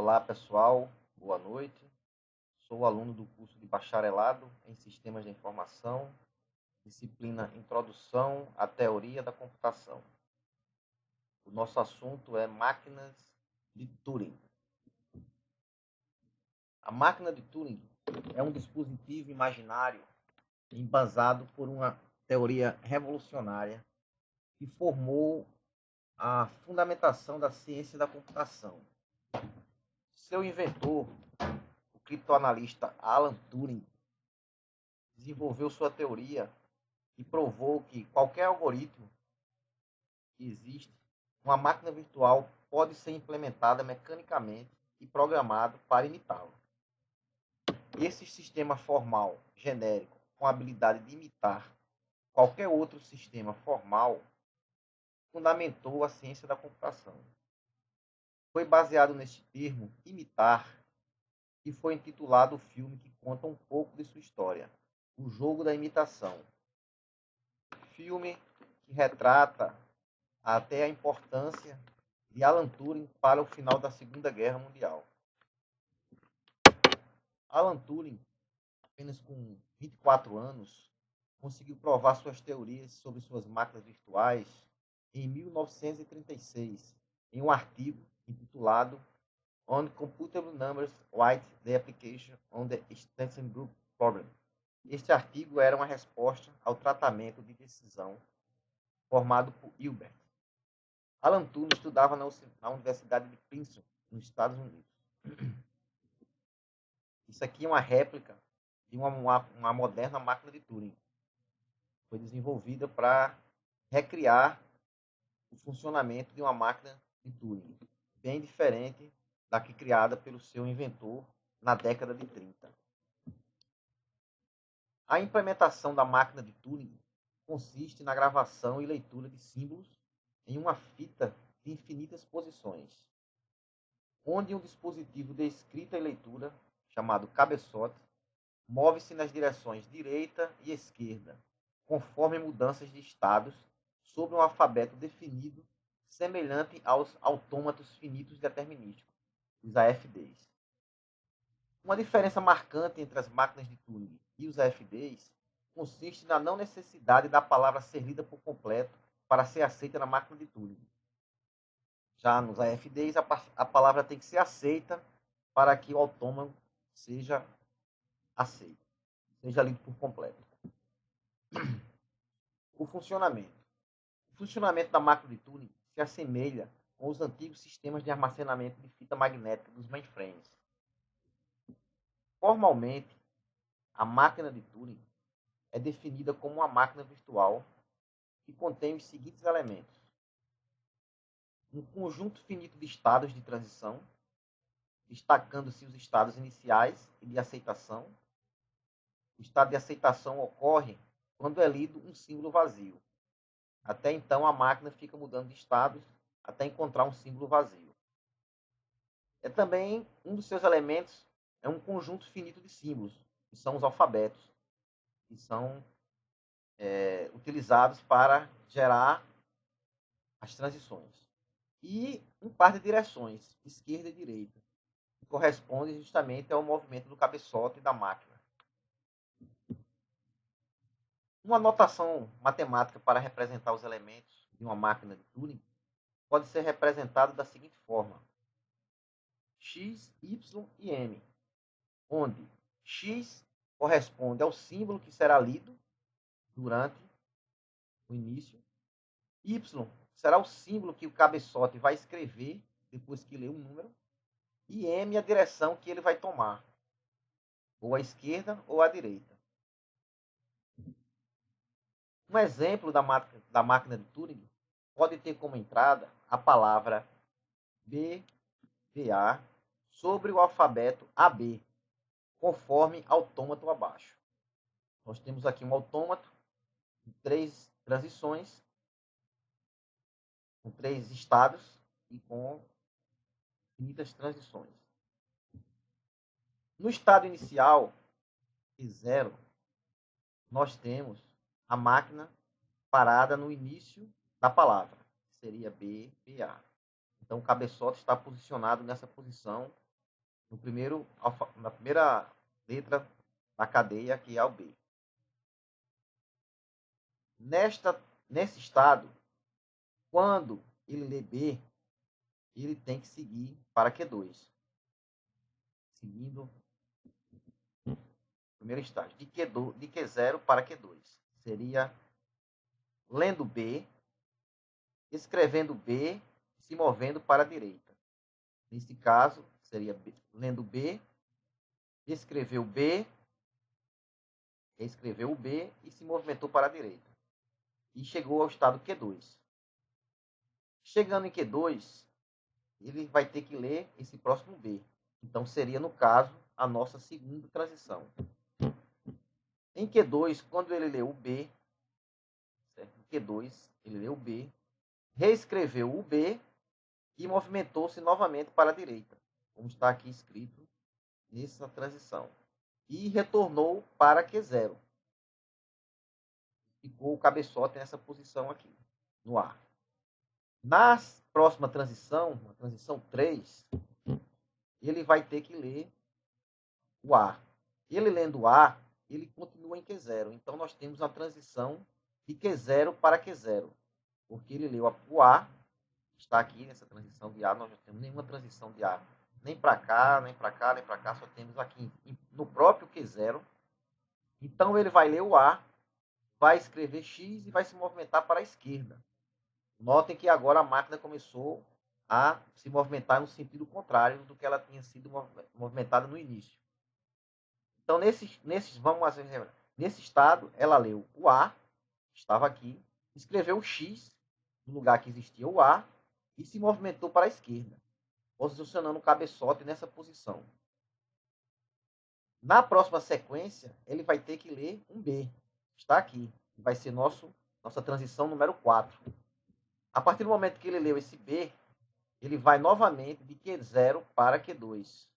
Olá, pessoal. Boa noite. Sou aluno do curso de Bacharelado em Sistemas de Informação, disciplina Introdução à Teoria da Computação. O nosso assunto é máquinas de Turing. A máquina de Turing é um dispositivo imaginário embasado por uma teoria revolucionária que formou a fundamentação da ciência da computação. Seu inventor, o criptoanalista Alan Turing, desenvolveu sua teoria e provou que qualquer algoritmo que existe, uma máquina virtual pode ser implementada mecanicamente e programado para imitá-lo. Esse sistema formal genérico com a habilidade de imitar qualquer outro sistema formal fundamentou a ciência da computação. Foi baseado neste termo, imitar, que foi intitulado o filme que conta um pouco de sua história, O Jogo da Imitação. Filme que retrata até a importância de Alan Turing para o final da Segunda Guerra Mundial. Alan Turing, apenas com 24 anos, conseguiu provar suas teorias sobre suas máquinas virtuais em 1936, em um artigo intitulado On Computable Numbers Write the Application on the Extension Group Problem. Este artigo era uma resposta ao tratamento de decisão formado por Hilbert. Alan Turing estudava na Universidade de Princeton, nos Estados Unidos. Isso aqui é uma réplica de uma moderna máquina de Turing. Foi desenvolvida para recriar o funcionamento de uma máquina de Turing, bem diferente da que criada pelo seu inventor na década de 30. A implementação da máquina de Turing consiste na gravação e leitura de símbolos em uma fita de infinitas posições, onde um dispositivo de escrita e leitura, chamado cabeçote, move-se nas direções direita e esquerda, conforme mudanças de estados sobre um alfabeto definido, semelhante aos autômatos finitos determinísticos, os AFDs. Uma diferença marcante entre as máquinas de Turing e os AFDs consiste na não necessidade da palavra ser lida por completo para ser aceita na máquina de Turing. Já nos AFDs, a palavra tem que ser aceita para que o autômato seja aceito, seja lido por completo. O funcionamento. O funcionamento da máquina de Turing se assemelha com os antigos sistemas de armazenamento de fita magnética dos mainframes. Formalmente, a máquina de Turing é definida como uma máquina virtual que contém os seguintes elementos: um conjunto finito de estados de transição, destacando-se os estados iniciais e de aceitação. O estado de aceitação ocorre quando é lido um símbolo vazio. Até então, a máquina fica mudando de estados até encontrar um símbolo vazio. É também um dos seus elementos é um conjunto finito de símbolos, que são os alfabetos, que são utilizados para gerar as transições. E um par de direções, esquerda e direita, que corresponde justamente ao movimento do cabeçote da máquina. Uma notação matemática para representar os elementos de uma máquina de Turing pode ser representada da seguinte forma: x, y e m, onde x corresponde ao símbolo que será lido durante o início, y será o símbolo que o cabeçote vai escrever depois que lê um número, e m a direção que ele vai tomar, ou à esquerda ou à direita. Um exemplo da máquina de Turing pode ter como entrada a palavra BVA sobre o alfabeto AB, conforme autômato abaixo. Nós temos aqui um autômato de 3 transições, com 3 estados e com infinitas transições. No estado inicial, zero, nós temos a máquina parada no início da palavra, que seria BA. Então, o cabeçote está posicionado nessa posição na primeira letra da cadeia, que é o B. Nesse estado, quando ele lê B, ele tem que seguir para Q2. Seguindo o primeiro estágio, de Q0 para Q2. Seria lendo B, escrevendo B, se movendo para a direita. Nesse caso, seria lendo B, escreveu B e se movimentou para a direita. E chegou ao estado Q2. Chegando em Q2, ele vai ter que ler esse próximo B. Então, seria, no caso, a nossa segunda transição. Em Q2, quando ele leu o B, certo? Em Q2, ele leu o B, reescreveu o B e movimentou-se novamente para a direita, como está aqui escrito nessa transição. E retornou para Q0. Ficou o cabeçote nessa posição aqui, no ar. Na próxima transição, na transição 3, ele vai ter que ler o A. Ele lendo o A, ele continua em Q0. Então, nós temos a transição de Q0 para Q0. Porque ele leu o A, está aqui nessa transição de A, nós não temos nenhuma transição de A. Nem para cá, nem para cá, nem para cá, só temos aqui no próprio Q0. Então, ele vai ler o A, vai escrever X e vai se movimentar para a esquerda. Notem que agora a máquina começou a se movimentar no sentido contrário do que ela tinha sido movimentada no início. Então, nesse estado, ela leu o A, estava aqui, escreveu o X, no lugar que existia o A, e se movimentou para a esquerda, posicionando o cabeçote nessa posição. Na próxima sequência, ele vai ter que ler um B, está aqui, vai ser nossa transição número 4. A partir do momento que ele leu esse B, ele vai novamente de Q0 para Q2.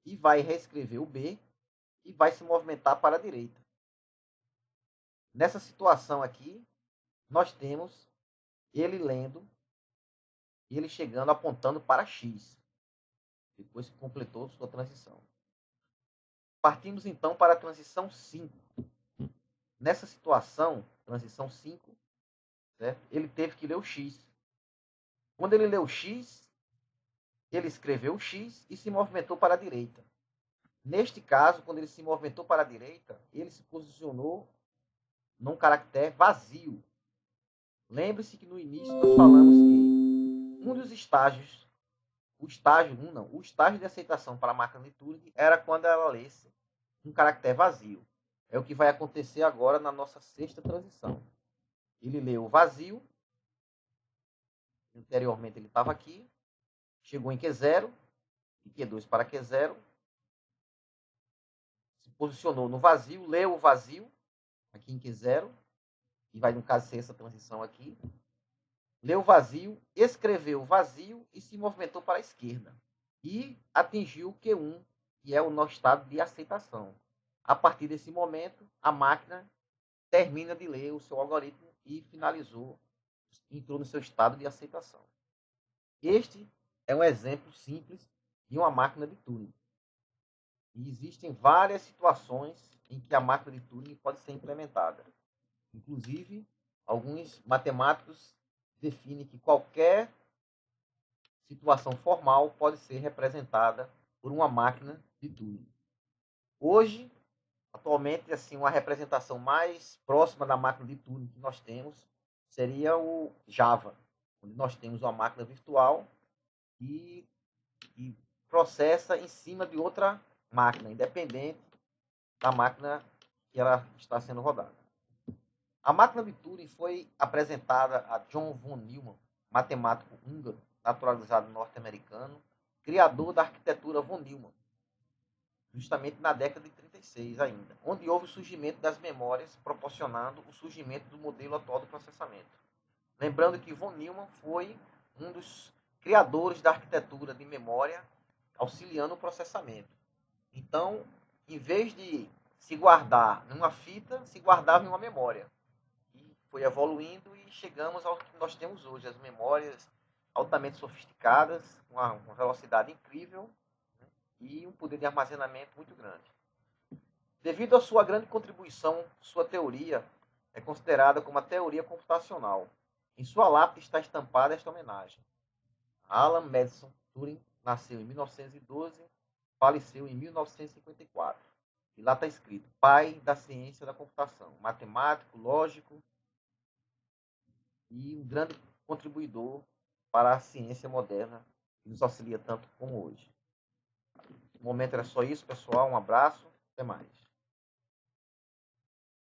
E vai reescrever o B e vai se movimentar para a direita. Nessa situação aqui, nós temos ele lendo e ele chegando, apontando para X. Depois que completou sua transição. Partimos então para a transição 5. Nessa situação, transição 5, certo? Ele teve que ler o X. Quando ele leu o X, ele escreveu o X e se movimentou para a direita. Neste caso, quando ele se movimentou para a direita, ele se posicionou num caractere vazio. Lembre-se que no início nós falamos que um dos estágios, o estágio de aceitação para a máquina de Turing era quando ela lesse um caractere vazio. É o que vai acontecer agora na nossa sexta transição. Ele leu o vazio, anteriormente ele estava aqui, chegou em Q0, e Q2 para Q0, se posicionou no vazio, leu o vazio, aqui em Q0, e vai, no caso, ser essa transição aqui. Leu o vazio, escreveu o vazio e se movimentou para a esquerda. E atingiu o Q1, que é o nosso estado de aceitação. A partir desse momento, a máquina termina de ler o seu algoritmo e finalizou, entrou no seu estado de aceitação. Este é um exemplo simples de uma máquina de Turing. E existem várias situações em que a máquina de Turing pode ser implementada. Inclusive, alguns matemáticos definem que qualquer situação formal pode ser representada por uma máquina de Turing. Hoje, atualmente, assim, uma representação mais próxima da máquina de Turing que nós temos seria o Java, onde nós temos uma máquina virtual que processa em cima de outra máquina, independente da máquina que ela está sendo rodada. A máquina de Turing foi apresentada a John von Neumann, matemático húngaro, naturalizado norte-americano, criador da arquitetura von Neumann, justamente na década de 36 ainda, onde houve o surgimento das memórias, proporcionando o surgimento do modelo atual do processamento. Lembrando que von Neumann foi um dos criadores da arquitetura de memória, auxiliando o processamento. Então, em vez de se guardar numa fita, se guardava em uma memória. E foi evoluindo e chegamos ao que nós temos hoje, as memórias altamente sofisticadas, com uma velocidade incrível, né? e um poder de armazenamento muito grande. Devido à sua grande contribuição, sua teoria é considerada como a teoria computacional. Em sua lápide está estampada esta homenagem. Alan Madison Turing nasceu em 1912, faleceu em 1954. E lá está escrito: pai da ciência da computação, matemático, lógico e um grande contribuidor para a ciência moderna, que nos auxilia tanto como hoje. No momento era só isso, pessoal. Um abraço, até mais.